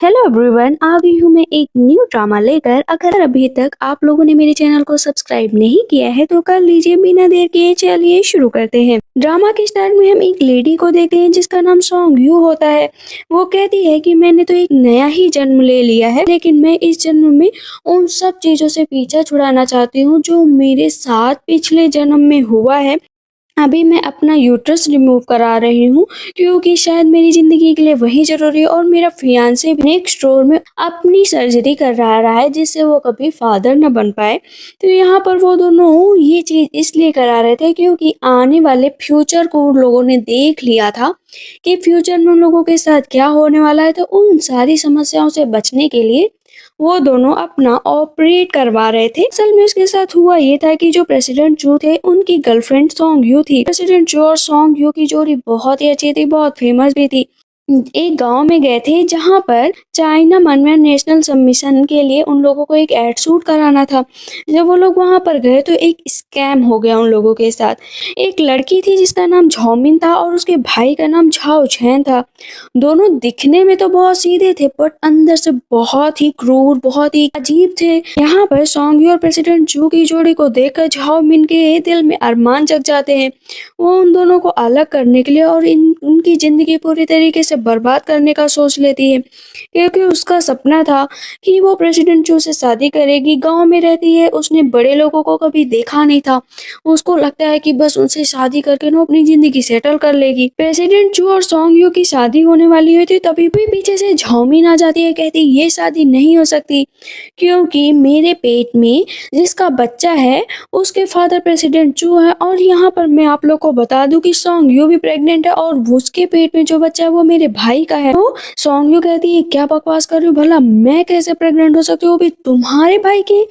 Hello everyone, आ गई हूँ मैं एक न्यू ड्रामा लेकर। अगर अभी तक आप लोगों ने मेरे चैनल को सब्सक्राइब नहीं किया है तो कर लीजिए। बिना देर के चलिए शुरू करते हैं। ड्रामा के स्टार्ट में हम एक लेडी को देखते हैं जिसका नाम सॉन्ग यू होता है। वो कहती है कि मैंने तो एक नया ही जन्म ले लिया है, लेकिन मैं इस जन्म में उन सब चीजों से पीछा छुड़ाना चाहती हूँ जो मेरे साथ पिछले जन्म में हुआ है। अभी मैं अपना यूट्रस रिमूव करा रही हूँ क्योंकि शायद मेरी ज़िंदगी के लिए वही ज़रूरी है, और मेरा फियांसे नेक्स्ट डोर में अपनी सर्जरी करा रहा है जिससे वो कभी फादर न बन पाए। तो यहाँ पर वो दोनों ये चीज़ इसलिए करा रहे थे क्योंकि आने वाले फ्यूचर को उन लोगों ने देख लिया था कि फ्यूचर में उन लोगों के साथ क्या होने वाला है। तो उन सारी समस्याओं से बचने के लिए वो दोनों अपना ऑपरेट करवा रहे थे। असल में उसके साथ हुआ ये था कि जो प्रेसिडेंट चू थे उनकी गर्लफ्रेंड सॉन्ग यू थी। प्रेसिडेंट चू और सॉन्ग यू की जोड़ी बहुत ही अच्छी थी, बहुत फेमस भी थी। एक गांव में गए थे जहां पर चाइना मनमेन नेशनल सबमिशन के लिए उन लोगों को एक एड शूट कराना था। जब वो लोग वहां पर गए तो एक स्कैम हो गया उन लोगों के साथ। एक लड़की थी जिसका नाम झौमिन था और उसके भाई का नाम झाओ झैन था। दोनों दिखने में तो बहुत सीधे थे बट अंदर से बहुत ही क्रूर, बहुत ही अजीब थे। यहाँ पर सॉन्ग यू और प्रेसिडेंट चू की जोड़ी को देखकर झाओ मिन के दिल में अरमान जग जाते हैं। वो उन दोनों को अलग करने के लिए और उनकी जिंदगी पूरी तरीके से बर्बाद करने का सोच लेती है, क्योंकि उसका सपना था कि वो प्रेसिडेंट चू से शादी करेगी। गांव में रहती है, उसने बड़े लोगों को कभी देखा नहीं था। उसको लगता है कि बस उनसे शादी करके ना अपनी जिंदगी सेटल कर लेगी। प्रेसिडेंट चू और सॉन्ग यू की शादी होने वाली हुई थी, तभी भी पीछे से झौमिन आ जाती है। कहती ये शादी नहीं हो सकती क्योंकि मेरे पेट में जिसका बच्चा है उसके फादर प्रेसिडेंट चू है, और यहाँ पर मैं आप लोग को बता दूं कि सॉन्ग यू भी प्रेग्नेंट है और उसके पेट में जो बच्चा है वो मेरे भाई का है। तो सॉन्ग यू कहती है क्या बकवास कर रही हो, भला मैं कैसे प्रेग्नेंट हो सकती हूँ, वो भी तुम्हारे भाई के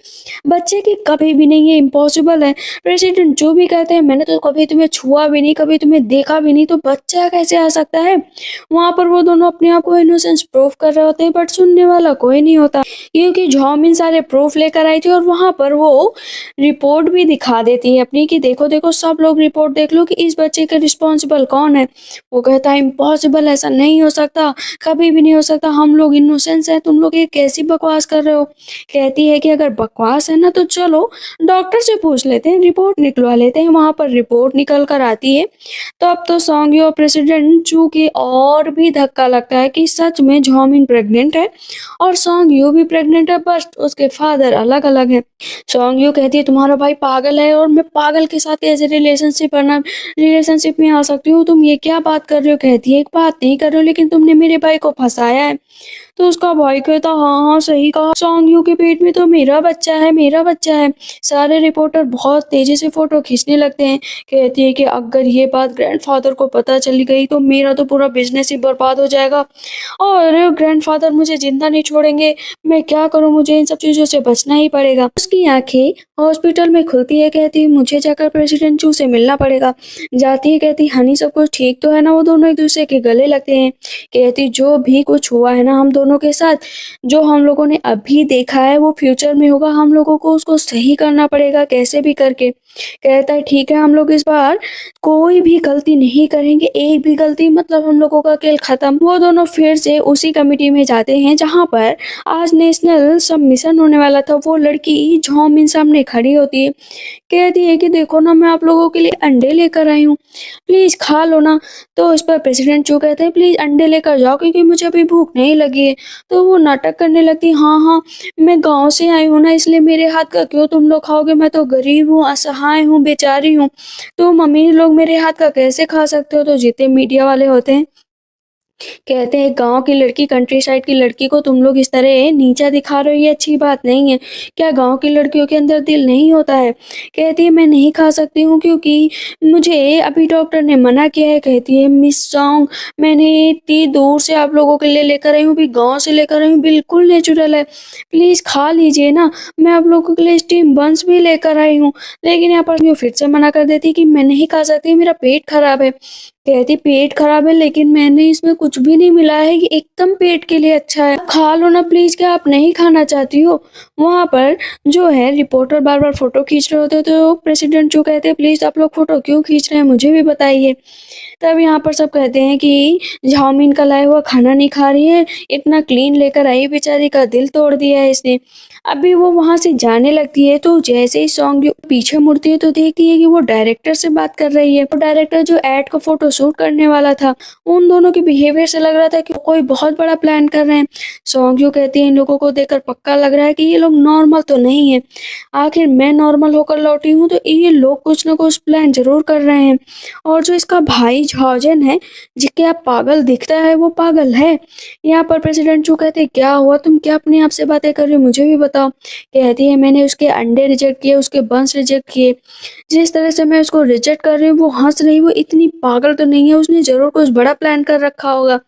बच्चे की? कभी भी नहीं, ये इम्पॉसिबल है। प्रेसिडेंट जो भी कहते हैं मैंने तो कभी तुम्हें छुआ भी नहीं, कभी तुम्हें देखा भी नहीं, तो बच्चा कैसे आ सकता है? वहां पर वो दोनों अपने आप को इनोसेंस प्रूफ कर रहे होते हैं बट सुनने वाला कोई नहीं होता, क्योंकि झौमिन सारे प्रूफ लेकर आई थी और वहां पर वो रिपोर्ट भी दिखा देती है अपनी कि देखो देखो सब लोग रिपोर्ट देख लो कि इस बच्चे का रिस्पॉन्सिबल कौन है। वो कहता है इम्पॉसिबल, ऐसा नहीं हो सकता, कभी भी नहीं हो सकता, हम लोग इनोसेंस है, तुम लोग ये कैसी बकवास कर रहे हो। कहती है कि अगर बकवास है ना तो चलो डॉक्टर से पूछ लेते हैं, रिपोर्ट निकलवा लेते हैं। वहां पर रिपोर्ट निकल कर आती है तो अब तो सॉन्ग यू और प्रेसिडेंट चू की और भी धक्का लगता है कि सच में झौमिन प्रेग्नेंट है और सॉन्ग यू भी प्रेग्नेंट है, बस उसके फादर अलग अलग हैं। सॉन्ग यू कहती है तुम्हारा भाई पागल है और मैं पागल के साथ कैसे रिलेशनशिप में आ सकती हूँ, तुम ये क्या बात कर रहे हो। कहती है एक बात नहीं कर रहे हो, लेकिन तुमने मेरे भाई को फंसाया है। तो उसका भाई कहता हाँ हाँ सही कहा, सॉन्ग यू के पेट में तो मेरा बच्चा है, मेरा बच्चा है। सारे रिपोर्टर बहुत तेजी से फोटो खींचने लगते हैं। कहती है कि अगर ये बात ग्रैंडफादर को पता चली गई तो मेरा तो पूरा बिजनेस ही बर्बाद हो जाएगा और ग्रैंडफादर मुझे जिंदा नहीं छोड़ेंगे। मैं क्या करूं, मुझे इन सब चीजों से बचना ही पड़ेगा। उसकी आंखें हॉस्पिटल में खुलती है। कहती है मुझे जाकर प्रेसिडेंट चू से मिलना पड़ेगा। जाती है, कहती हनी सब कुछ ठीक तो है ना। वो दोनों एक दूसरे के गले लगते हैं। कहती जो भी कुछ हुआ है ना हम दोनों के साथ, जो हम लोगों ने अभी देखा है वो फ्यूचर में होगा, हम लोगों को उसको सही करना पड़ेगा कैसे भी करके। कहता है ठीक है, हम लोग इस बार कोई भी गलती नहीं करेंगे, एक भी गलती मतलब हम लोगों का खेल खत्म। वो दोनों फिर से उसी कमेटी में जाते हैं जहां पर आज नेशनल सबमिशन होने वाला था। वो लड़की झौमिन सामने खड़ी होती है। कहती है कि देखो ना मैं आप लोगों के लिए अंडे लेकर आई हूँ, प्लीज खा लो ना। तो इस पर प्रेसिडेंट चू कहते हैं प्लीज अंडे लेकर जाओ क्योंकि मुझे अभी भूख नहीं लगी है। तो वो नाटक करने लगती हाँ हाँ मैं गांव से आई हूँ ना, इसलिए मेरे हाथ का क्यों तुम लोग खाओगे, मैं तो गरीब हूँ, असहाय हूँ, बेचारी हूँ, तुम अमीर लोग मेरे हाथ का कैसे खा सकते हो। तो जितने मीडिया वाले होते हैं कहते हैं गांव की लड़की, कंट्री साइड की लड़की को तुम लोग इस तरह नीचा दिखा रहे हो, ये अच्छी बात नहीं है। क्या गांव की लड़कियों के अंदर दिल नहीं होता है। कहती है मैं नहीं खा सकती हूँ क्योंकि मुझे अभी डॉक्टर ने मना किया है। कहती है मिस सॉन्ग मैंने इतनी दूर से आप लोगों के लिए लेकर आई हूँ, भी गाँव से लेकर आई हूँ, बिल्कुल नेचुरल है, प्लीज खा लीजिए ना। मैं आप लोगों के लिए स्टीम बंस भी लेकर आई हूँ। लेकिन यहाँ पर वो फिर से मना कर देती कि मैं नहीं खा सकती, मेरा पेट खराब है। कहती पेट खराब है, लेकिन मैंने इसमें कुछ भी नहीं मिलाया है, ये एकदम पेट के लिए अच्छा है, खा लो ना प्लीज, क्या आप नहीं खाना चाहती हो? वहाँ पर जो है रिपोर्टर बार बार फोटो खींच रहे होते, तो प्रेसिडेंट जो कहते हैं प्लीज आप लोग फोटो क्यों खींच रहे हैं, मुझे भी बताइए। तब यहाँ पर सब कहते हैं कि झाओमीन का लाया हुआ खाना नहीं खा रही है, इतना क्लीन लेकर आई, बेचारी का दिल तोड़ दिया है इसने। अभी वो वहाँ से जाने लगती है, तो जैसे ही सॉन्ग पीछे मुड़ती है तो देखती है कि वो डायरेक्टर से बात कर रही है। वो डायरेक्टर जो एड का फोटो शूट करने वाला था, उन दोनों के बिहेवियर से लग रहा था कि कोई बहुत बड़ा प्लान कर रहे हैं। सॉन्ग कहती है इन लोगों को देखकर पक्का लग रहा है कि ये लोग नॉर्मल तो नहीं है, आखिर मैं नॉर्मल होकर लौटी हूँ तो ये लोग कुछ ना कुछ प्लान जरूर कर रहे हैं। और जो इसका भाई जॉर्जन है, जिसके आप पागल दिखता है, वो पागल है। यहाँ पर प्रेसिडेंट जो कहते हैं क्या हुआ, तुम क्या अपने आप से बातें कर रहे हो, मुझे भी बताओ। कहती है मैंने उसके अंडे रिजेक्ट किए, उसके बंस रिजेक्ट किए, जिस तरह से मैं उसको रिजेक्ट कर रही हूँ वो हंस रही, वो इतनी पागल तो नहीं है, उसने जरूर कुछ बड़ा प्लान कर रखा होगा।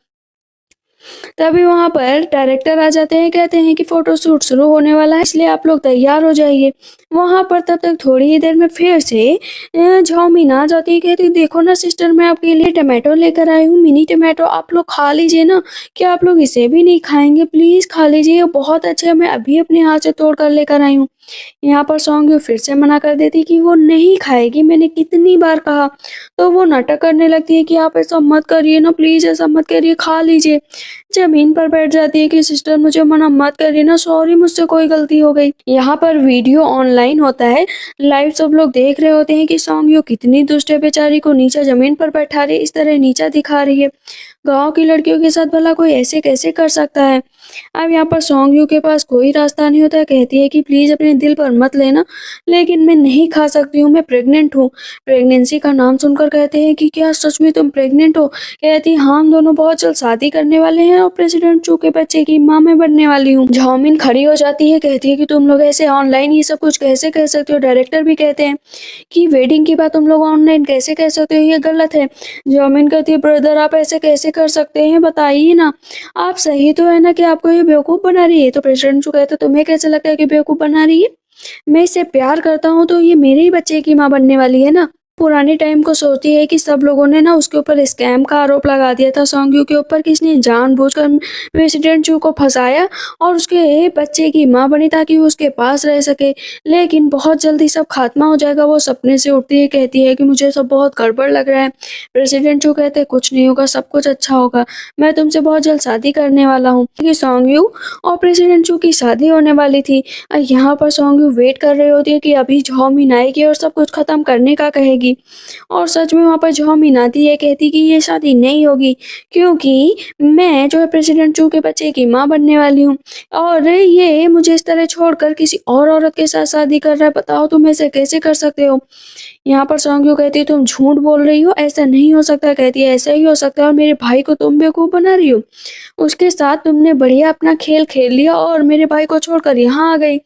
तभी वहाँ पर डायरेक्टर आ जाते हैं, कहते हैं कि फोटो शूट शुरू होने वाला है, इसलिए आप लोग तैयार हो जाइए। वहाँ पर तब तक थोड़ी ही देर में फिर से झाओमीन आ जाती है, कहती देखो ना सिस्टर, मैं आपके लिए टमाटो लेकर आई हूँ, मिनी टमाटो, आप लोग खा लीजिए ना। क्या आप लोग इसे भी नहीं खाएंगे? प्लीज खा लीजिए, ये बहुत अच्छा है, मैं अभी अपने हाथ से तोड़ कर लेकर आई हूँ। यहाँ पर सॉन्ग फिर से मना कर देती कि वो नहीं खाएगी, मैंने कितनी बार कहा। तो वो नाटक करने लगती है कि आप ऐसा मत करिए ना, प्लीज ऐसा मत करिए, खा लीजिए। जमीन पर बैठ जाती है कि सिस्टर मुझे मना मत करिए ना, सॉरी मुझसे कोई गलती हो गई। यहाँ पर वीडियो ऑनलाइन होता है, लाइव सब लोग देख रहे होते हैं कि सॉन्ग कितनी दुष्ट है, बेचारी को नीचे जमीन पर बैठा रही है, इस तरह नीचा दिखा रही है। गांव की लड़कियों के साथ भला कोई ऐसे कैसे कर सकता है? अब यहाँ पर सॉन्ग यू के पास कोई रास्ता नहीं होता, कहती है कि प्लीज अपने दिल पर मत लेना, लेकिन मैं नहीं खा सकती हूँ, मैं प्रेग्नेंट हूँ। प्रेगनेंसी का नाम सुनकर कहते हैं कि क्या सच में तुम प्रेग्नेंट हो? कहती हाँ, हम दोनों बहुत जल्द शादी करने वाले हैं और प्रेसिडेंट चू के बच्चे की माँ मैं बनने वाली हूँ। झाओमीन खड़ी हो जाती है, कहती है कि तुम लोग ऐसे ऑनलाइन ये सब कुछ कैसे कह सकते हो? डायरेक्टर भी कहते हैं कि वेडिंग की बात तुम लोग ऑनलाइन कैसे कह सकते हो, ये गलत है। झाओमीन कहती है ब्रदर आप ऐसे कैसे कर सकते हैं, बताइए ना, आप सही तो है ना कि आपको ये बेवकूफ बना रही है? तो प्रेसिडेंट चू कहते तुम्हें कैसे लगता है कि बेवकूफ बना रही है? मैं इससे प्यार करता हूँ तो ये मेरे ही बच्चे की माँ बनने वाली है ना। पुराने टाइम को सोचती है कि सब लोगों ने ना उसके ऊपर स्कैम का आरोप लगा दिया था, सॉन्ग के ऊपर, किसने जानबूझकर प्रेसिडेंट चू को फंसाया और उसके बच्चे की माँ बनी ताकि वो उसके पास रह सके। लेकिन बहुत जल्दी सब खात्मा हो जाएगा। वो सपने से उठती है, कहती है कि मुझे सब बहुत गड़बड़ लग रहा है। प्रेसिडेंट चू कहते कुछ नहीं होगा, सब कुछ अच्छा होगा, मैं तुमसे बहुत जल्द शादी करने वाला हूँ। सॉन्ग और प्रेसिडेंट चू की शादी होने वाली थी। यहाँ पर सॉन्ग वेट कर रही होती है कि अभी झाओमीन आएगी और सब कुछ खत्म करने का कहेगी। और सच में वहाँ पर झाओमीन आती है, कहती कि ये शादी नहीं होगी क्योंकि मैं जो है प्रेसिडेंट चू के बच्चे की माँ बनने वाली हूँ और ये मुझे इस तरह छोड़कर किसी और औरत के साथ शादी कर रहा है, बताओ तुम ऐसे कैसे कर सकते हो? यहाँ पर सॉन्ग कहती है तुम झूठ बोल रही हो, ऐसा नहीं हो सकता। कहती है ऐसा ही हो सकता है और मेरे भाई को तुम बेवकूफ बना रही हो, उसके साथ तुमने बढ़िया अपना खेल खेल लिया और मेरे भाई को छोड़कर यहाँ आ गई।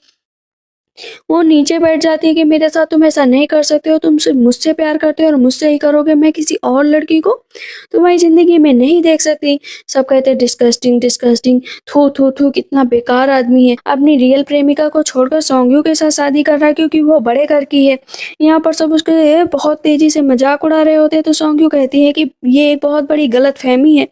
वो नीचे बैठ जाती है कि मेरे साथ तुम ऐसा नहीं कर सकते हो, तुम सिर्फ मुझसे प्यार करते हो और मुझसे ही करोगे, मैं किसी और लड़की को तुम्हारी जिंदगी में नहीं देख सकती। सब कहते हैं डिस्कस्टिंग डिस्कस्टिंग, थू थू थू, कितना बेकार आदमी है, अपनी रियल प्रेमिका को छोड़कर सॉन्ग्यू के साथ शादी कर रहा है क्योंकि वो बड़े घर की है। यहाँ पर सब उसके बहुत तेजी से मजाक उड़ा रहे होते हैं, तो सॉन्ग्यू कहती है कि ये एक बहुत बड़ी गलत फहमी है,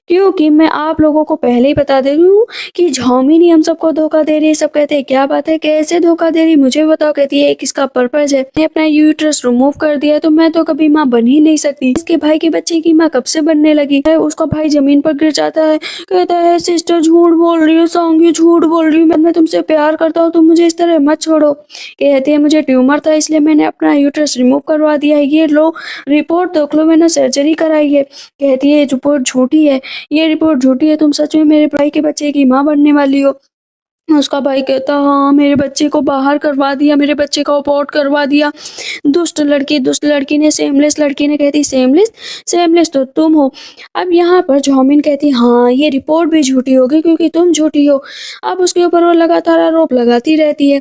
क्योंकि मैं आप लोगों को पहले ही बता दे रही हूँ कि झाओमीन ही हम सबको धोखा दे रही है। सब कहते हैं क्या बात है, कैसे धोखा दे रही, मुझे बताओ। कहती है किसका पर्पज है, मैंने अपना यूट्रस रिमूव कर दिया तो मैं तो कभी माँ बन ही नहीं सकती, इसके भाई के बच्चे की माँ कब से बनने लगी है? उसका भाई जमीन पर गिर जाता है, कहता है सिस्टर झूठ बोल रही हो, सॉन्ग झूठ बोल रही हूँ, मैं तुमसे प्यार करता हूँ, तुम मुझे इस तरह मत छोड़ो। कहती है मुझे ट्यूमर था इसलिए मैंने अपना यूट्रस रिमूव करवा दिया है, ये लो रिपोर्ट देख लो, मैंने सर्जरी कराई है। कहती है रिपोर्ट झूठी है, ये रिपोर्ट झूठी है, तुम सच में मेरे भाई के बच्चे की माँ बनने वाली हो। उसका भाई कहता हाँ, मेरे बच्चे को बाहर करवा दिया, मेरे बच्चे का अबॉर्ट करवा दिया। दुष्ट लड़की ने, सेमलेस लड़की ने। कहती सेमलेस, सेमलेस तो तुम हो। अब यहाँ पर झाओमीन कहती हाँ, ये रिपोर्ट भी झूठी होगी क्योंकि तुम झूठी हो। अब उसके ऊपर वो लगातार आरोप लगाती रहती है।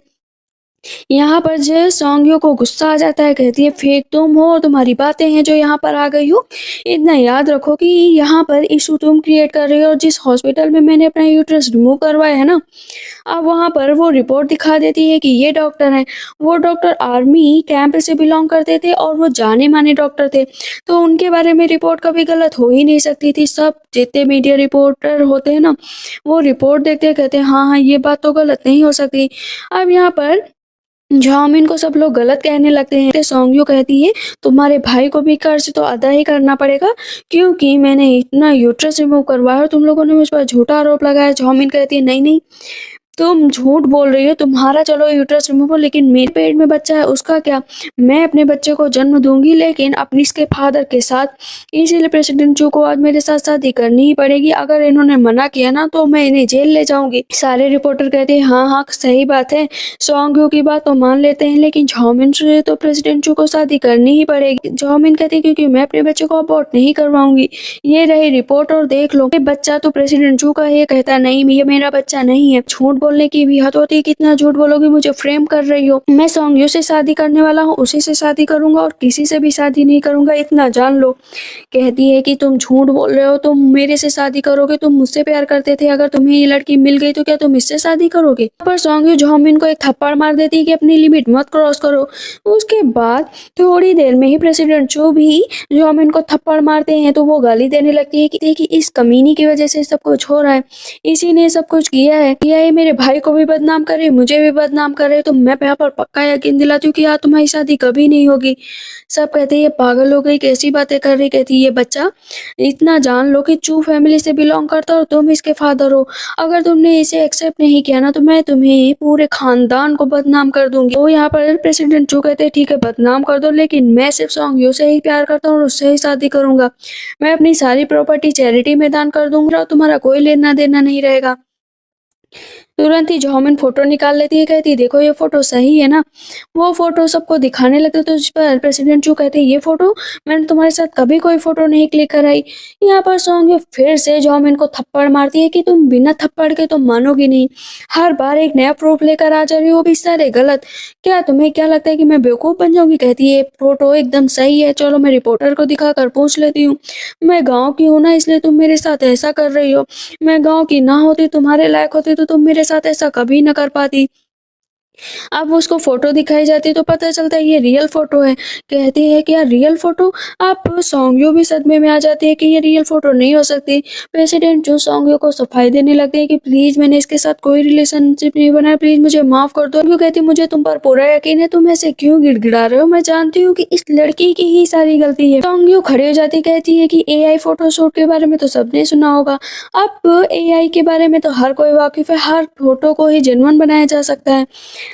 यहाँ पर जो सौंगियों को गुस्सा आ जाता है, कहती है फेक तुम हो और तुम्हारी बातें हैं जो यहाँ पर आ गई हो। इतना याद रखो कि यहाँ पर इशू तुम क्रिएट कर रहे हो, और जिस हॉस्पिटल में मैंने अपना यूट्रस रिमूव करवाया है ना, अब वहाँ पर वो रिपोर्ट दिखा देती है कि ये डॉक्टर हैं। वो डॉक्टर आर्मी कैंप से बिलोंग करते थे और वो जाने माने डॉक्टर थे, तो उनके बारे में रिपोर्ट कभी गलत हो ही नहीं सकती थी। सब जितने मीडिया रिपोर्टर होते हैं ना, वो रिपोर्ट देखते कहते हैं हाँ हाँ ये बात तो गलत नहीं हो सकती। अब यहाँ पर झाओमिन को सब लोग गलत कहने लगते हैं। सौंग्यू कहती है तुम्हारे भाई को भी कर्ज तो अदा ही करना पड़ेगा, क्योंकि मैंने इतना यूट्रस रिमूव करवाया और तुम लोगों ने मुझ पर झूठा आरोप लगाया। झाओमिन कहती है नहीं नहीं, तुम झूठ बोल रही हो। तुम्हारा चलो यूट्रस रिमूव हो, लेकिन मेरे पेट में बच्चा है उसका क्या? मैं अपने बच्चे को जन्म दूंगी, लेकिन अपनी इसके फादर के साथ। इसीलिए प्रेसिडेंट चू को आज मेरे साथ शादी करनी ही पड़ेगी। अगर इन्होंने मना किया ना तो मैं इन्हें जेल ले जाऊंगी। सारे रिपोर्टर कहते हैं हाँ हाँ सही बात है, सौंग्यू की बात तो मान लेते हैं, लेकिन झाओमिन से तो प्रेसिडेंट चू को शादी करनी ही पड़ेगी। झाओमिन कहती है क्योंकि मैं अपने बच्चे को अबॉर्ट नहीं करवाऊंगी। ये रही रिपोर्ट और देख लो, ये बच्चा तो प्रेसिडेंट चू का है। ये कहता नहीं ये मेरा बच्चा नहीं है। झूठ बोलने की भी हद होती है, कितना झूठ बोलोगी, मुझे फ्रेम कर रही हो। मैं सौंग्यू से शादी करने वाला हूँ, उसी से शादी करूंगा और किसी से भी शादी नहीं करूंगा, इतना जान लो। कहती है कि तुम झूठ बोल रहे हो, तुम मेरे से शादी करोगे, तुम मुझसे प्यार करते थे, अगर तुम्हें ये लड़की मिल गई तो क्या तुम इससे शादी करोगे? पर सौंग्यू झाओमिन को एक थप्पड़ मार देती है कि अपनी लिमिट मत क्रॉस करो। उसके बाद थोड़ी देर में ही प्रेसिडेंट चू भी झाओमिन को थप्पड़ मारते हैं, तो वो गाली देने लगती है कि इस कमीनी की वजह से सब कुछ हो रहा है, इसी ने सब कुछ किया है मेरे भाई को भी बदनाम करे, मुझे भी बदनाम करे, तो मैं यहाँ पर पक्का यकीन दिलाती हूँ कि यार तुम्हारी शादी कभी नहीं होगी। सब कहते ये पागल हो गई, कैसी बातें कर रही। कहती ये बच्चा इतना जान लो कि चू फैमिली से बिलोंग करता और तुम इसके फादर हो। अगर तुमने इसे एक्सेप्ट नहीं किया ना तो मैं तुम्हें पूरे खानदान को बदनाम कर दूंगी। तो यहाँ पर प्रेसिडेंट चू कहते ठीक है बदनाम कर दो, लेकिन मैं सिर्फ सौंग्यू से ही प्यार करता हूँ और उससे ही शादी करूंगा। मैं अपनी सारी प्रॉपर्टी चैरिटी में दान कर दूंगा और तुम्हारा कोई लेना देना नहीं रहेगा। तुरंत ही झाओमिन फोटो निकाल लेती है, कहती है देखो ये फोटो सही है ना। वो फोटो सबको दिखाने लगते तो उस पर प्रेसिडेंट चू कहते ये फोटो मैंने तुम्हारे साथ कभी कोई फोटो नहीं क्लिक कराई। यहाँ पर सौंग्यू फिर से झाओमिन को थप्पड़ मारती है कि तुम बिना थप्पड़ के तो मानोगी नहीं, हर बार एक नया प्रूफ लेकर आ जा रही हो, भी सारे गलत। क्या तुम्हें क्या लगता है कि मैं बेवकूफ बन जाऊंगी? कहती है फोटो एकदम सही है, चलो मैं रिपोर्टर को दिखाकर पूछ लेती हूँ। मैं गाँव की हूँ ना, इसलिए तुम मेरे साथ ऐसा कर रही हो। मैं गाँव की ना होती, तुम्हारे लायक होती तो तुम मेरे साथ ऐसा कभी न कर पाती। अब उसको फोटो दिखाई जाती है तो पता चलता है ये रियल फोटो है। कहती है कि यार रियल फोटो। आप सौंग्यू भी सदमे में आ जाती है कि ये रियल फोटो नहीं हो सकती। प्रेसिडेंट जो सौंग्यू को सफाई देने लगते हैं कि प्लीज मैंने इसके साथ कोई रिलेशनशिप नहीं बनाया, प्लीज मुझे माफ कर दो। क्यों कहती मुझे तुम पर पूरा यकीन है, तुम ऐसे क्यों गिड़गिड़ा रहे हो? मैं जानती हूँ कि इस लड़की की ही सारी गलती है। सौंग्यू खड़ी हो जाती, कहती है कि एआई फोटोशूट के बारे में तो सबने सुना होगा। अब एआई के बारे में तो हर कोई वाकिफ है, हर फोटो को ही जेन्युइन बनाया जा सकता है।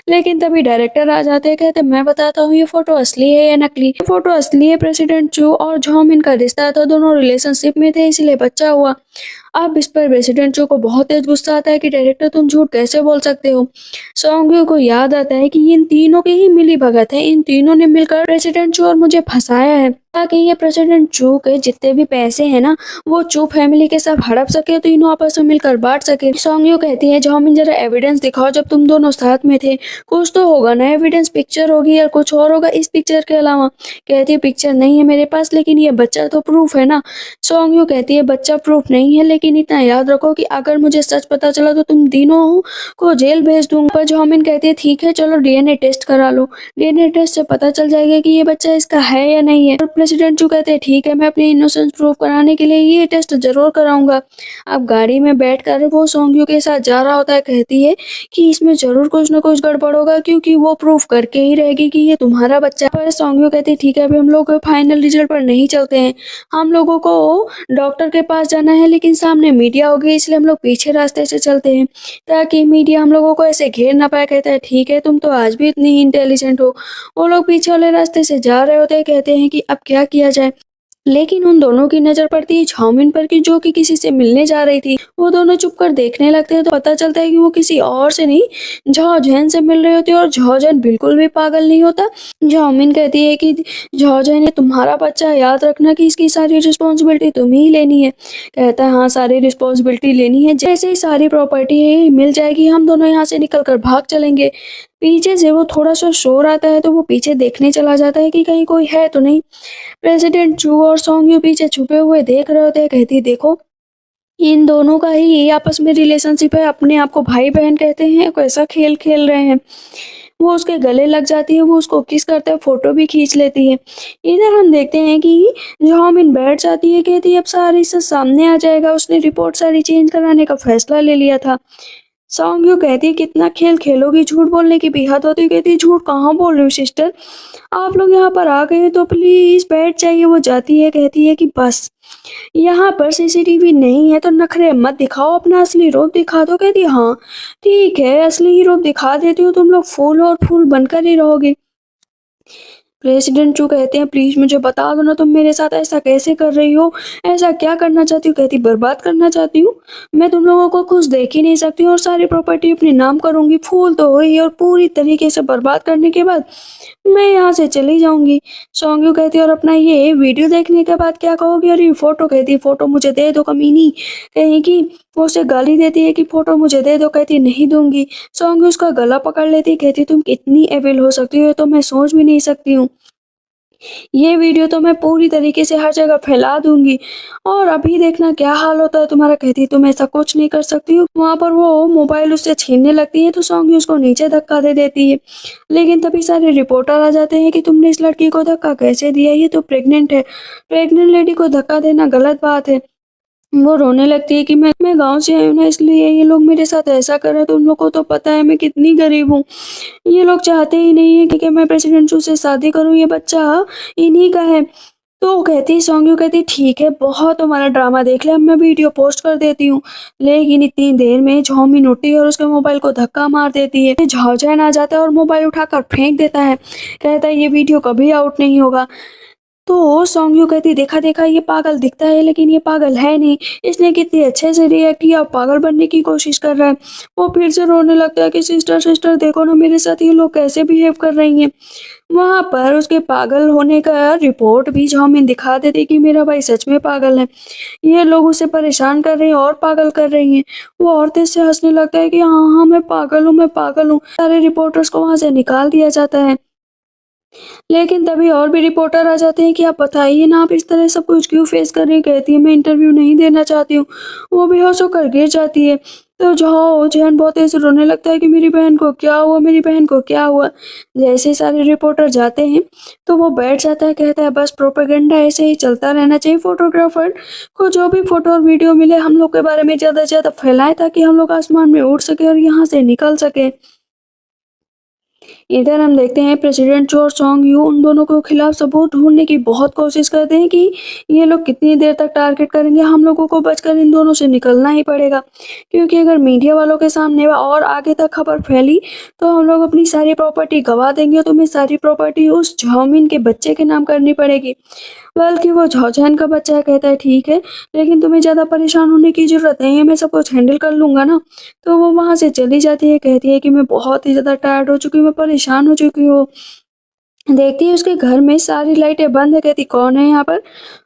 लेकिन तभी डायरेक्टर आ जाते हैं, कहते मैं बताता हूँ ये फोटो असली है या नकली। ये फोटो असली है, प्रेसिडेंट चू और झाओमिन का रिश्ता था, दोनों रिलेशनशिप में थे इसलिए बच्चा हुआ। अब इस पर प्रेसिडेंट चू को बहुत तेज गुस्सा आता है कि डायरेक्टर तुम झूठ कैसे बोल सकते हो। सौंग्यू को याद आता है कि इन तीनों की ही मिली भगत है, इन तीनों ने मिलकर प्रेसिडेंट चू और मुझे फंसाया है ताकि ये प्रेसिडेंट चू के जितने भी पैसे हैं ना वो चू फैमिली के साथ हड़प सके, तीनों आपस में मिलकर बांट सके। सौंग्यू कहती है झाओमिन जरा एविडेंस दिखाओ, जब तुम दोनों साथ में थे कुछ तो होगा ना एविडेंस, पिक्चर होगी या कुछ और होगा इस पिक्चर के अलावा। कहती है पिक्चर नहीं है मेरे पास, लेकिन ये बच्चा तो प्रूफ है ना। सौंग्यू कहती है बच्चा प्रूफ नहीं है, लेकिन इतना याद रखो कि अगर मुझे सच पता चला तो तुम तीनों को जेल भेज दूंगा। पर झाओमिन कहती है ठीक है चलो डीएनए टेस्ट करा लो, डीएनए टेस्ट से पता चल जाएगा कि ये बच्चा इसका है या नहीं है। और प्रेसिडेंट चू कहते हैं ठीक है मैं अपनी इनोसेंस प्रूव कराने के लिए ये टेस्ट जरूर कराऊंगा। अब गाड़ी में बैठकर वो सौंग्यू के साथ जा रहा होता है, कहती है कि इसमें जरूर कुछ ना कुछ गड़बड़ होगा, क्योंकि वो प्रूफ करके ही रहेगी कि ये तुम्हारा बच्चा है। पर सौंग्यू कहती है ठीक है अभी हम लोग फाइनल रिजल्ट पर नहीं चलते हैं, हम लोगों को डॉक्टर के पास जाना है, लेकिन सामने मीडिया होगी इसलिए हम लोग पीछे रास्ते से चलते हैं ताकि मीडिया हम लोगों को ऐसे घेर ना पाए। कहता है ठीक है तुम तो आज भी इतनी इंटेलिजेंट हो। वो लोग पीछे वाले रास्ते से जा रहे होते हैं, कहते हैं कि अब क्या किया जाए। लेकिन उन दोनों की नजर पड़ती है झाओमिन पर की जो कि किसी से मिलने जा रही थी। वो दोनों चुप कर देखने लगते हैं तो पता चलता है कि वो किसी और से नहीं झाओ जैन से मिल रही होती है, और झाओ जैन बिल्कुल भी पागल नहीं होता। झाओमिन कहती है कि झाओ जैन ये तुम्हारा बच्चा है, याद रखना कि इसकी सारी रिस्पॉन्सिबिलिटी तुम ही लेनी है। कहता है हाँ सारी रिस्पॉन्सिबिलिटी लेनी है, जैसे ही सारी प्रॉपर्टी मिल जाएगी हम दोनों यहाँ से निकल कर भाग चलेंगे। पीछे से वो थोड़ा-सा शोर आता है तो वो पीछे देखने चला जाता है कि कहीं कोई है तो नहीं। प्रेसिडेंट चू और सॉन्ग यू पीछे छुपे हुए देख रहे होते हैं। कहती है, देखो इन दोनों का ही ये आपस में रिलेशनशिप है, अपने आप को भाई-बहन कहते हैं, कैसा खेल खेल रहे हैं। वो उसके गले लग जाती है, वो उसको किस करते हैं, फ़ोटो भी खींच लेती है। इधर हम देखते हैं कि झाओमिन बैठ जाती है, कहती है अब सारी सच सामने आ जाएगा, उसने रिपोर्ट सारी चेंज कराने का फैसला ले लिया था। सॉन्ग कहती है कितना खेल खेलोगी, झूठ बोलने की भी हद होती है। कहती है झूठ कहाँ बोल रही हूँ सिस्टर, आप लोग यहाँ पर आ गए तो प्लीज़ बैठ जाइए। वो जाती है, कहती है कि बस यहाँ पर सीसीटीवी नहीं है तो नखरे मत दिखाओ, अपना असली रूप दिखा दो। कहती है हाँ ठीक है, असली ही रूप दिखा देती हूँ, तुम लोग फूल और फूल बनकर ही रहोगे। प्रेसिडेंट चू कहते हैं प्लीज मुझे बता दो ना, तुम मेरे साथ ऐसा कैसे कर रही हो, ऐसा क्या करना चाहती हो। कहती बर्बाद करना चाहती हूँ, मैं तुम लोगों को खुश देख ही नहीं सकती हूँ और सारी प्रॉपर्टी अपने नाम करूंगी, फूल तो हुई और पूरी तरीके से बर्बाद करने के बाद मैं यहाँ से चली जाऊंगी। सोंग्यू कहती है और अपना ये वीडियो देखने के बाद क्या कहोगी, और ये फोटो। कहती है फोटो मुझे दे दो कमीनी कहीं की। वो उसे गाली देती है कि फोटो मुझे दे दो। कहती है नहीं दूंगी। सोंग्यू उसका गला पकड़ लेती है, कहती तुम कितनी एविल हो सकती हो तो मैं सोच भी नहीं सकती हूँ। ये वीडियो तो मैं पूरी तरीके से हर जगह फैला दूंगी और अभी देखना क्या हाल होता है तुम्हारा। कहती तुम ऐसा कुछ नहीं कर सकती हो। वहाँ पर वो मोबाइल उससे छीनने लगती है तो सॉन्गी उसको नीचे धक्का दे देती है। लेकिन तभी सारे रिपोर्टर आ जाते हैं कि तुमने इस लड़की को धक्का कैसे दिया, ये तो प्रेग्नेंट है, प्रेग्नेंट लेडी को धक्का देना गलत बात है। वो रोने लगती है कि मैं गाँव से आई हूँ ना, इसलिए ये लोग मेरे साथ ऐसा कर रहे हैं। तुम लोग को तो पता है मैं कितनी गरीब हूँ, ये लोग चाहते ही नहीं है कि मैं प्रेसिडेंट चू से शादी करूँ, ये बच्चा इन्हीं का है। तो वो कहती सोंग्यू कहती ठीक है, बहुत तुम्हारा ड्रामा देख लिया, अब मैं वीडियो पोस्ट कर देती हूँ। लेकिन इतनी देर में झाओमिन उठती है और उसके मोबाइल को धक्का मार देती है। झाओजैन आ जाता है और मोबाइल उठाकर फेंक देता है, कहता है ये वीडियो कभी आउट नहीं होगा। तो सोंग्यू कहती देखा देखा ये पागल दिखता है लेकिन ये पागल है नहीं, इसने कितने अच्छे से रिएक्ट किया, पागल बनने की कोशिश कर रहा है। वो फिर से रोने लगता है कि सिस्टर सिस्टर देखो ना मेरे साथ ये लोग कैसे बिहेव कर रही हैं। वहां पर उसके पागल होने का रिपोर्ट भी झाओमिन दिखा देती कि मेरा भाई सच में पागल है, ये लोग उसे परेशान कर रहे हैं और पागल कर रही हैं। वो औरतें से हंसने लगता है कि हाँ हाँ मैं पागल हूँ, मैं पागल हूँ। सारे रिपोर्टर्स को वहां से निकाल दिया जाता है। लेकिन तभी और भी रिपोर्टर आ जाते हैं कि आप बताइए ना, आप इस तरह सब कुछ क्यों फेस कर रही हैं। कहती है मैं इंटरव्यू नहीं देना चाहती हूँ। वो बेहोश होकर गिर जाती है। तो जाओ जैन बहुत ऐसे रोने लगता है कि मेरी बहन को क्या हुआ, मेरी बहन को क्या हुआ। जैसे ही सारे रिपोर्टर जाते हैं तो वो बैठ जाता है, कहता है बस प्रोपेगेंडा ऐसे ही चलता रहना चाहिए। फोटोग्राफर को जो भी फोटो और वीडियो मिले हम लोग के बारे में ज़्यादा से ज़्यादा फैलाएं ताकि हम लोग आसमान में उड़ सके और यहाँ से निकल सके। इधर हम देखते हैं प्रेसिडेंट चो और सॉन्ग यू उन दोनों के खिलाफ सबूत ढूंढने की बहुत कोशिश करते हैं कि ये लोग कितनी देर तक टारगेट करेंगे, हम लोगों को बचकर इन दोनों से निकलना ही पड़ेगा। क्योंकि अगर मीडिया वालों के सामने और आगे तक खबर फैली तो हम लोग अपनी सारी प्रॉपर्टी गंवा देंगे और तुम्हें सारी प्रॉपर्टी उस झाओमिन के बच्चे के नाम करनी पड़ेगी। बल्कि वो झाओजैन का बच्चा है, कहता है ठीक है लेकिन तुम्हें ज़्यादा परेशान होने की ज़रूरत नहीं है, मैं सब कुछ हैंडल कर लूँगा ना। तो वो वहाँ से चली जाती है, कहती है कि मैं बहुत ही ज़्यादा टायर्ड हो चुकी हूँ, मैं परेशान हो चुकी हूँ। देखती है उसके घर में सारी लाइटें बंद है। कहती कौन है यहाँ पर,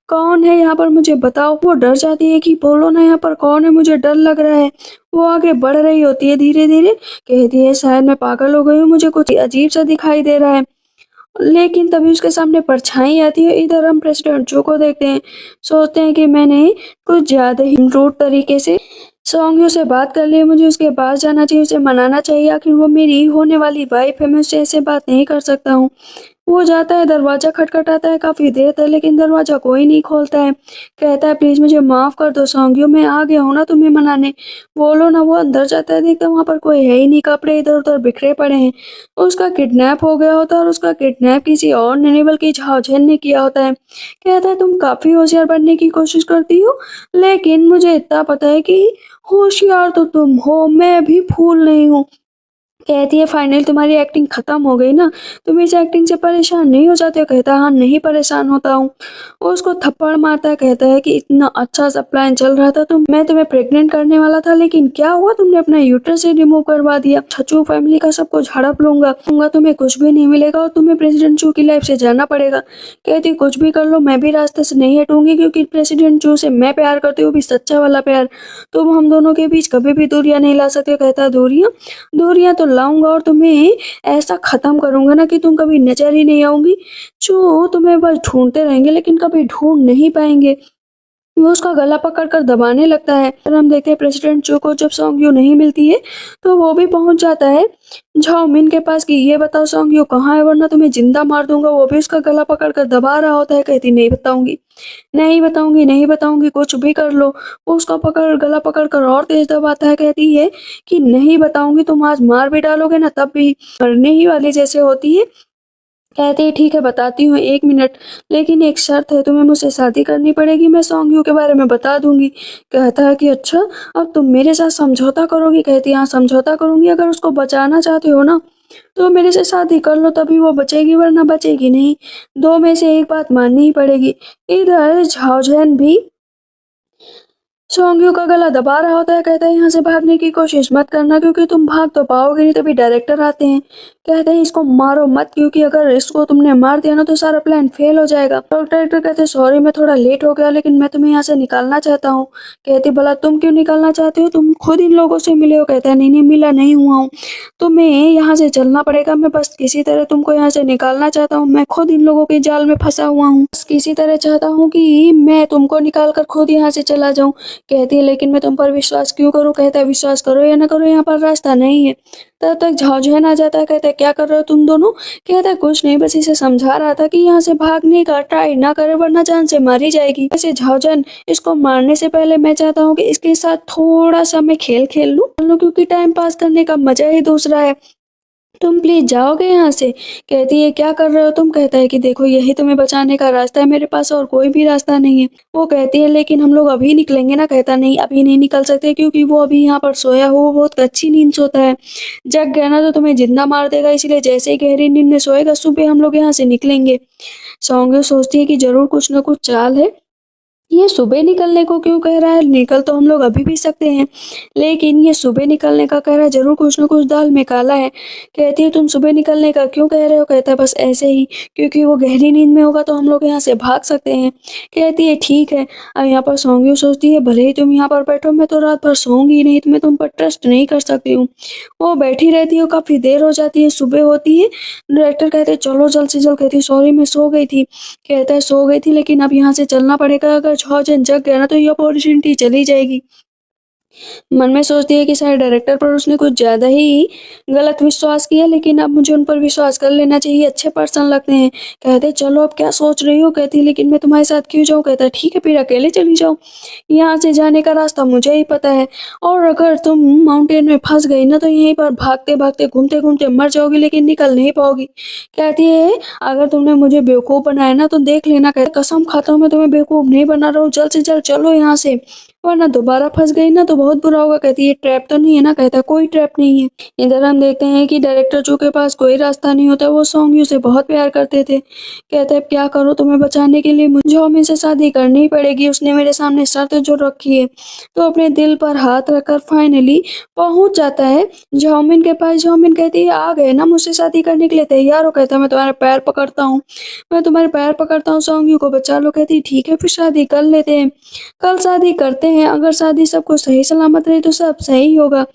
कौन है यहाँ पर मुझे बताओ। वो डर जाती है कि बोलो ना यहाँ पर कौन है, मुझे डर लग रहा है। वो आगे बढ़ रही होती है धीरे धीरे, कहती है शायद मैं पागल हो गई हूँ, मुझे कुछ अजीब सा दिखाई दे रहा है। लेकिन तभी उसके सामने परछाई आती है। इधर हम प्रेसिडेंट जो को देखते हैं, सोचते हैं कि मैंने कुछ ज़्यादा ही रूड तरीके से सोंग्यू से बात कर ली, मुझे उसके पास जाना चाहिए, उसे मनाना चाहिए, आखिर वो मेरी होने वाली वाइफ है, मैं उससे ऐसे बात नहीं कर सकता हूँ। वो जाता है, दरवाज़ा खटखटाता है काफ़ी देर तक लेकिन दरवाज़ा कोई नहीं खोलता है। कहता है प्लीज़ मुझे माफ़ कर दो सोंग्यू, मैं आ गया हूँ ना तुम्हें मनाने, बोलो ना। वो अंदर जाता है, देखता है वहाँ पर कोई है ही नहीं, कपड़े इधर उधर बिखरे पड़े हैं। उसका किडनैप हो गया होता है और उसका किडनैप किसी और ने नहीं बल्कि झाओजैन ने किया होता है। कहता है तुम काफ़ी होशियार बनने की कोशिश करती हो लेकिन मुझे इतना पता है कि होशियार तो तुम हो, मैं भी फूल नहीं हूँ। कहती है फाइनली तुम्हारी एक्टिंग खत्म हो गई ना, तुम इस एक्टिंग से परेशान नहीं हो जाते हो। कहता है हाँ नहीं परेशान होता हूँ। वो उसको थप्पड़ मारता है, कहता है कि इतना अच्छा सा प्लान चल रहा था, मैं तुम्हें प्रेग्नेंट करने वाला था लेकिन क्या हुआ, तुमने अपना यूट्रस ही रिमूव करवा दिया। छचू फैमिली का सब कुछ हड़प लूंगा, तुम्हें कुछ भी नहीं मिलेगा और तुम्हें प्रेसिडेंट चू की लाइफ से जाना पड़ेगा। कहती कुछ भी कर लो मैं भी रास्ते से नहीं हटूंगी क्योंकि प्रेसिडेंट चू से मैं प्यार करती हूँ, भी सच्चा वाला प्यार। तुम हम दोनों के बीच कभी भी दूरियां नहीं ला सकते। कहता दूरियां, दूरियां तो लाऊंगा और तुम्हें ऐसा खत्म करूंगा ना कि तुम कभी नजर ही नहीं आऊंगी, जो तुम्हें बस ढूंढते रहेंगे लेकिन कभी ढूंढ नहीं पाएंगे। वो उसका गला पकड़कर दबाने लगता है और हम देखते हैं प्रेसिडेंट चो को जब सॉन्ग यू नहीं मिलती है तो वो भी पहुंच जाता है झाओ मिन के पास कि ये बताओ सॉन्ग यू कहाँ है वरना तुम्हें जिंदा मार दूंगा। वो भी उसका गला पकड़कर दबा रहा होता है, कहती नहीं बताऊंगी, नहीं बताऊंगी, नहीं बताऊंगी, कुछ भी कर लो। वो उसका गला पकड़कर और तेज दबाता है, कहती है कि नहीं बताऊंगी, तुम आज मार भी डालोगे ना तब भी मरने ही वाली जैसे होती है। कहती है ठीक है बताती हूँ, 1 मिनट, लेकिन एक शर्त है, तुम्हें मुझसे शादी करनी पड़ेगी, मैं सॉन्ग यू के बारे में बता दूंगी। कहता है कि अच्छा, अब तुम मेरे साथ समझौता करोगी। कहती है हाँ समझौता करूंगी, अगर उसको बचाना चाहते हो ना तो मेरे से शादी कर लो, तभी वो बचेगी वरना बचेगी नहीं। दो में से एक बात माननी ही पड़ेगी। इधर झाओजैन भी सोंग्यू का गला दबा रहा होता है, कहता है यहाँ से भागने की कोशिश मत करना क्योंकि तुम भाग तो पाओगे नहीं, तभी डायरेक्टर आते हैं। कहते हैं इसको मारो मत क्योंकि अगर इसको तुमने मार दिया ना तो सारा प्लान फेल हो जाएगा। तो डायरेक्टर कहते हैं सॉरी मैं थोड़ा लेट हो गया लेकिन मैं तुम्हें यहाँ से निकालना चाहता हूँ। कहती भला तुम क्यों निकालना चाहते हो, तुम खुद इन लोगों से मिले हो। कहता है नहीं नहीं मिला नहीं हुआ हूँ, तुम्हें यहाँ से चलना पड़ेगा, मैं बस किसी तरह तुमको यहाँ से निकालना चाहता हूँ, मैं खुद इन लोगों के जाल में फंसा हुआ हूँ, बस किसी तरह चाहता हूँ कि मैं तुमको निकाल कर खुद यहाँ से चला जाऊँ। कहती है लेकिन मैं तुम पर विश्वास क्यों करूं। कहता है विश्वास करो या ना करो यहाँ पर रास्ता नहीं है। तब तक झाओजैन आ जाता है, कहता है क्या कर रहे हो तुम दोनों। कहता है कुछ नहीं, बस इसे समझा रहा था कि यहाँ से भागने का ट्राई ना करे वरना जान से मारी जाएगी। वैसे झाओजैन इसको मारने से पहले मैं चाहता हूँ कि इसके साथ थोड़ा सा मैं खेल खेल लूं क्योंकि टाइम पास करने का मजा ही दूसरा है, तुम प्लीज जाओगे यहाँ से। कहती है क्या कर रहे हो तुम। कहता है कि देखो यही तुम्हें बचाने का रास्ता है, मेरे पास और कोई भी रास्ता नहीं है। वो कहती है लेकिन हम लोग अभी निकलेंगे ना। कहता नहीं अभी नहीं निकल सकते क्योंकि वो अभी यहाँ पर सोया हो, वो बहुत अच्छी नींद सोता है, जग गया ना तो तुम्हें जिंदा मार देगा, इसलिए जैसे ही गहरी नींद में सोएगा सुबह हम लोग यहाँ से निकलेंगे। सौंगे सोचती है कि जरूर कुछ न कुछ चाल है, ये सुबह निकलने को क्यों कह रहा है, निकल तो हम लोग अभी भी सकते हैं लेकिन ये सुबह निकलने का कह रहा है, जरूर कुछ ना कुछ दाल में काला है। कहती है तुम सुबह निकलने का क्यों कह रहे हो। कहता है बस ऐसे ही, क्योंकि वो गहरी नींद में होगा तो हम लोग यहाँ से भाग सकते हैं। कहती है ठीक है। अब यहाँ पर सोंगी सोचती है भले ही तुम यहाँ पर बैठो मैं तो रात भर सोऊंगी नहीं, तो मैं तुम पर ट्रस्ट नहीं कर सकती हूँ। वो बैठी रहती है, काफी देर हो जाती है, सुबह होती है। डायरेक्टर कहते हैं चलो जल्द से जल्द। कहती है सॉरी मैं सो गई थी। कहता है सो गई थी लेकिन अब यहाँ से चलना पड़ेगा, अगर झाओजैन जग गया ना तो ये अपॉर्चुनिटी चली जाएगी। मन में सोचती है कि शायद डायरेक्टर पर उसने कुछ ज्यादा ही गलत विश्वास किया, लेकिन अब मुझे उन पर विश्वास कर लेना चाहिए, अच्छे पर्सन लगते हैं। कहते चलो अब क्या सोच रही हो। कहती लेकिन मैं तुम्हारे साथ क्यों जाऊँ। कहता ठीक है फिर अकेले चली जाओ, यहाँ से जाने का रास्ता मुझे ही पता है, और अगर तुम माउंटेन में फंस गई ना तो यहीं पर भागते भागते घूमते घूमते मर जाओगी लेकिन निकल नहीं पाओगी। कहती है अगर तुमने मुझे बेवकूफ बनाया ना तो देख लेना। कहते कसम खाता हूँ मैं तुम्हें बेवकूफ नहीं बना रहा हूँ, जल्द से जल्द चलो यहाँ से वरना दोबारा फंस गई ना तो बहुत बुरा होगा। कहती है ट्रैप तो नहीं है ना। कहता कोई ट्रैप नहीं है। इधर हम देखते हैं कि डायरेक्टर चू के पास कोई रास्ता नहीं होता, वो सॉन्ग यू से बहुत प्यार करते थे। कहते अब क्या करूँ, तुम्हें बचाने के लिए मुझे झाओमिन से शादी करनी ही पड़ेगी, उसने मेरे सामने शर्त जो रखी है। तो अपने दिल पर हाथ रखकर फाइनली पहुंच जाता है झाओमिन के पास। झाओमिन कहती है आ गए ना, मुझसे शादी करने के लिए तैयार हो। कहता मैं तुम्हारे पैर पकड़ता हूँ, मैं तुम्हारे पैर पकड़ता हूँ, सॉन्ग यू को बचा लो। कहती ठीक है फिर शादी कर लेते हैं, कल शादी करते हैं, अगर शादी सब कुछ सही सलामत रही तो सब सही होगा।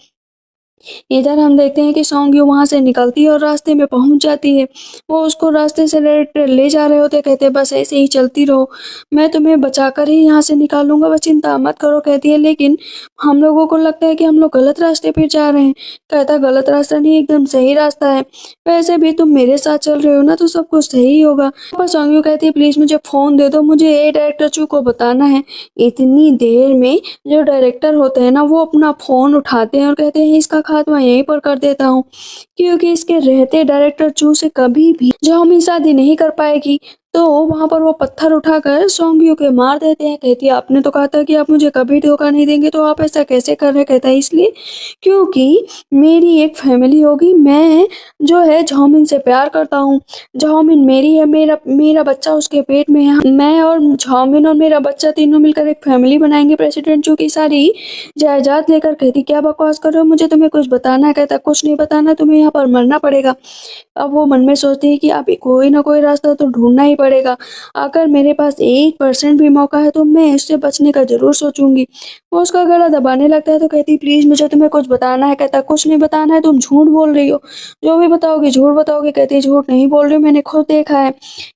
इधर हम देखते हैं कि सॉन्ग्यू वहां से निकलती है और रास्ते में पहुंच जाती है। वो उसको रास्ते से डायरेक्टर ले जा रहे होते, कहते हैं बस ऐसे ही चलती रहो, मैं तुम्हें बचाकर ही यहाँ से निकालूंगा, बस चिंता मत करो। कहती है लेकिन हम लोगों को लगता है कि हम लोग गलत रास्ते पे जा रहे हैं। कहता गलत रास्ता नहीं, एकदम सही रास्ता है, वैसे भी तुम मेरे साथ चल रहे हो ना तो सब कुछ सही होगा। पर सॉन्ग्यू कहती है प्लीज मुझे फोन दे दो, मुझे ये डायरेक्टर चू को बताना है। इतनी देर में जो डायरेक्टर होते हैं ना वो अपना फोन उठाते हैं और कहते हैं इसका खात्मा यहीं पर कर देता हूँ, क्योंकि इसके रहते डायरेक्टर चू से कभी भी झाओमिन शादी नहीं कर पाएगी। तो वहां पर वो पत्थर उठाकर सॉन्ग्यू के मार देते हैं। कहती है आपने तो कहा था कि आप मुझे कभी धोखा नहीं देंगे, तो आप ऐसा कैसे कर रहे। कहता है इसलिए क्योंकि मेरी एक फैमिली होगी, मैं जो है झाओमिन से प्यार करता हूँ, झाओमिन मेरी है, मेरा मेरा बच्चा उसके पेट में है, मैं और झाओमिन और मेरा बच्चा तीनों मिलकर एक फैमिली बनाएंगे। प्रेसिडेंट चू की सारी जायदाद लेकर। कहती क्या बकवास कर रहे हो, मुझे तुम्हें कुछ बताना है। कहता कुछ नहीं बताना, तुम्हें यहाँ पर मरना पड़ेगा। अब वो मन में सोचती है कि अभी कोई ना कोई रास्ता तो ढूंढना ही पड़ेगा। अगर मेरे पास 1% भी मौका है तो मैं इससे बचने का ज़रूर सोचूँगी। वो उसका गला दबाने लगता है तो कहती है, प्लीज़ मुझे तुम्हें कुछ बताना है। कहता है, कुछ नहीं बताना है, तुम झूठ बोल रही हो। जो भी बताओगी झूठ बताओगी। कहती है, झूठ नहीं बोल रही हूँ, मैंने खुद देखा है।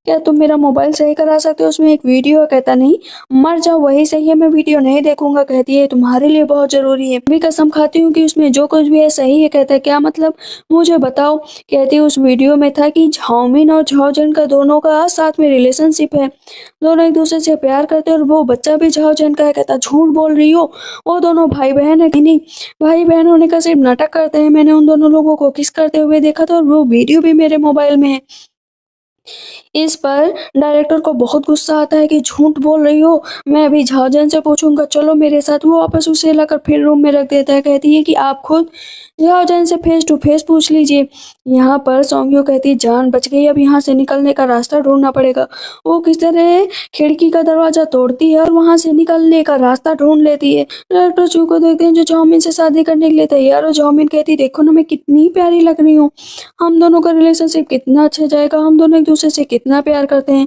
क्या तुम मेरा मोबाइल सही करा सकते हो? उसमें एक वीडियो है। कहता नहीं, मर जाओ वही सही है, मैं वीडियो नहीं देखूँगा। कहती है, तुम्हारे लिए बहुत ज़रूरी है। मैं कसम खाती हूँ कि उसमें जो कुछ भी है सही है। कहता है, क्या मतलब? मुझे बताओ। कहती है, उस वीडियो में था कि झाओमिन और झाओजन का दोनों का साथ में रिलेशनशिप है। दोनों एक-दूसरे से प्यार करते हैं और वो बच्चा भी झाओजन का है। कहता है, झूठ बोल रही हो, वो दोनों भाई-बहन है। नहीं, भाई-बहन होने का सिर्फ नाटक करते हैं। मैंने उन दोनों लोगों को किस करते हुए देखा था और वो वीडियो भी मेरे मोबाइल में है। इस पर डायरेक्टर को बहुत गुस्सा आता है कि झूठ बोल रही हो, मैं अभी झाओजन से पूछूंगा, चलो मेरे साथ। वो वापस उसे लाकर फिर रूम में रख देता है। कहती है कि आप खुद झाओजन से फेस टू फेस पूछ लीजिए। यहाँ पर सौंग्यो कहती है, जान बच गई, अब यहाँ से निकलने का रास्ता ढूंढना पड़ेगा। वो किस तरह खिड़की का दरवाजा तोड़ती है और वहां से निकलने का रास्ता ढूंढ लेती है। डायरेक्टर चू को देखते हैं जो झाओमिन से शादी करने के लिए तैयार हो। झाओमिन कहती है, देखो ना मैं कितनी प्यारी लग रही हूँ, हम दोनों का रिलेशनशिप कितना अच्छा जाएगा, हम दोनों एक दूसरे से कितना प्यार करते हैं।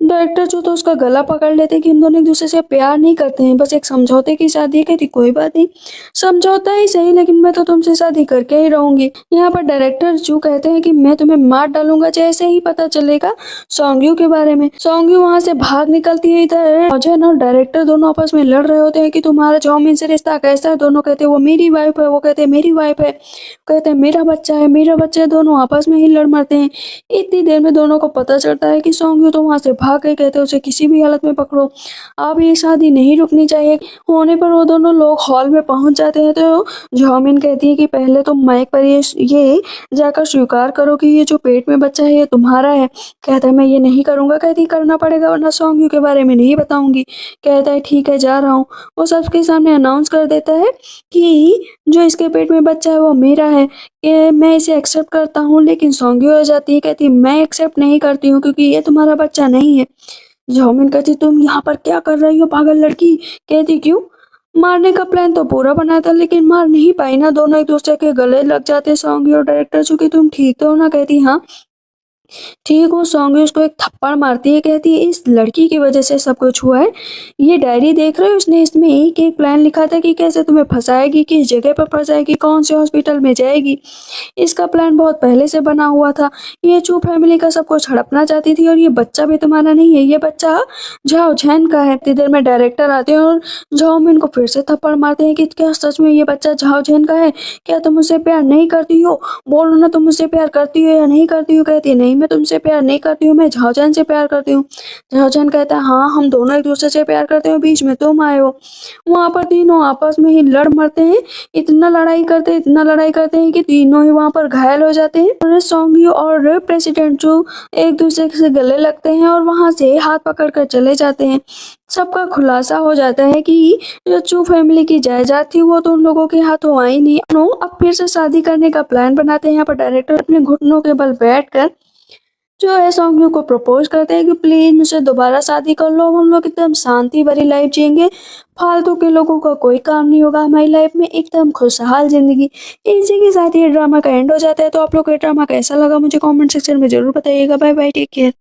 डायरेक्टर जो तो उसका गला पकड़ लेते हैं कि हम दोनों एक दूसरे से प्यार नहीं करते हैं, बस एक समझौते की शादी है। कहती कोई बात नहीं, समझौता ही सही, लेकिन मैं तो तुमसे शादी करके ही रहूंगी। यहाँ पर डायरेक्टर जो कहते हैं कि मैं तुम्हें मार डालूंगा जैसे ही पता चलेगा सौंग्यू के बारे में। सौंग्यू वहां से भाग निकलती है। इधर अजय और डायरेक्टर दोनों आपस में लड़ रहे होते हैं कि तुम्हारा झाओमिन से रिश्ता कैसा है। दोनों कहते हैं वो मेरी वाइफ है, वो कहते हैं मेरी वाइफ है, कहते हैं मेरा बच्चा है, मेरा बच्चा है। दोनों आपस में ही लड़ मरते हैं। इतनी देर में दोनों को पता चलता है कि सौंग्यू तो वहां से भाग गए। कहते हैं उसे किसी भी हालत में पकड़ो, अब ये शादी नहीं रुकनी चाहिए। होने पर वो दोनों लोग हॉल में पहुंच जाते हैं तो झाओमिन कहती है कि पहले तुम माइक पर ये जाकर स्वीकार करो कि ये जो पेट में बच्चा है ये तुम्हारा है। कहता है मैं ये नहीं करूंगा। कहती करना पड़ेगा वरना सौंग्यू के बारे में नहीं बताऊंगी। कहता है ठीक है, जा रहा हूँ। वो सबके सामने अनाउंस कर देता है कि जो इसके पेट में बच्चा है वो मेरा है, कि मैं इसे एक्सेप्ट करता हूँ। लेकिन सौंग्यू आ जाती है। कहती मैं एक्सेप्ट नहीं करती हूँ क्योंकि ये तुम्हारा बच्चा नहीं है। झाओमिन कहती तुम यहाँ पर क्या कर रही हो पागल लड़की। कहती क्यों, मारने का प्लान तो पूरा बना था लेकिन मार नहीं पाई ना। दोनों एक दूसरे के गले लग जाते सौंग्यू और डायरेक्टर। चूंकि तुम ठीक तो हो ना। कहती हाँ ठीक हूँ। सौंग्यू उसको एक थप्पड़ मारती है। कहती है इस लड़की की वजह से सब कुछ हुआ है। ये डायरी देख रहे हो, उसने इसमें एक एक प्लान लिखा था कि कैसे तुम्हें फंसाएगी, किस जगह पर फंसाएगी, कौन से हॉस्पिटल में जाएगी। इसका प्लान बहुत पहले से बना हुआ था। ये चू फैमिली का सब कुछ हड़पना चाहती थी और ये बच्चा भी तुम्हारा नहीं है, ये बच्चा झाओ झैन का है। इतनी देर में डायरेक्टर आते हैं और झाओमिन को फिर से थप्पड़ मारते हैं कि क्या सच में ये बच्चा झाओ झैन का है? क्या तुम मुझसे प्यार नहीं करती हो? बोलो ना तुम मुझसे प्यार करती हो या नहीं करती हो। कहती है नहीं, मैं तुमसे प्यार नहीं करती हूँ, मैं झाओजन से प्यार करती हूँ। झाओजन कहता है हाँ हम दोनों एक दूसरे से प्यार करते हो, बीच में तुम आए हो। वहां पर तीनों आपस में ही लड़ मरते हैं। इतना लड़ाई करते हैं कि तीनों ही वहां पर घायल हो जाते हैं। और सौंग्यू और प्रेसिडेंट जो एक दूसरे से गले लगते हैं और वहां से हाथ पकड़ कर चले जाते हैं। सबका खुलासा हो जाता है कि जो चू फैमिली की जायदाद थी वो तो उन लोगों के हाथों आई नहीं। अब फिर से शादी करने का प्लान बनाते हैं। यहाँ पर डायरेक्टर अपने घुटनों के बल बैठकर जो है सौंग्यू को प्रपोज करते हैं कि प्लीज मुझसे दोबारा शादी कर लो, हम लोग एकदम शांति भरी लाइफ जिएंगे, फालतू के लोगों का कोई काम नहीं होगा हमारी लाइफ में, एकदम खुशहाल जिंदगी। इसी के साथ ये ड्रामा का एंड हो जाता है। तो आप लोग को ये ड्रामा कैसा लगा मुझे कमेंट सेक्शन में जरूर बताइएगा। Bye bye, take care.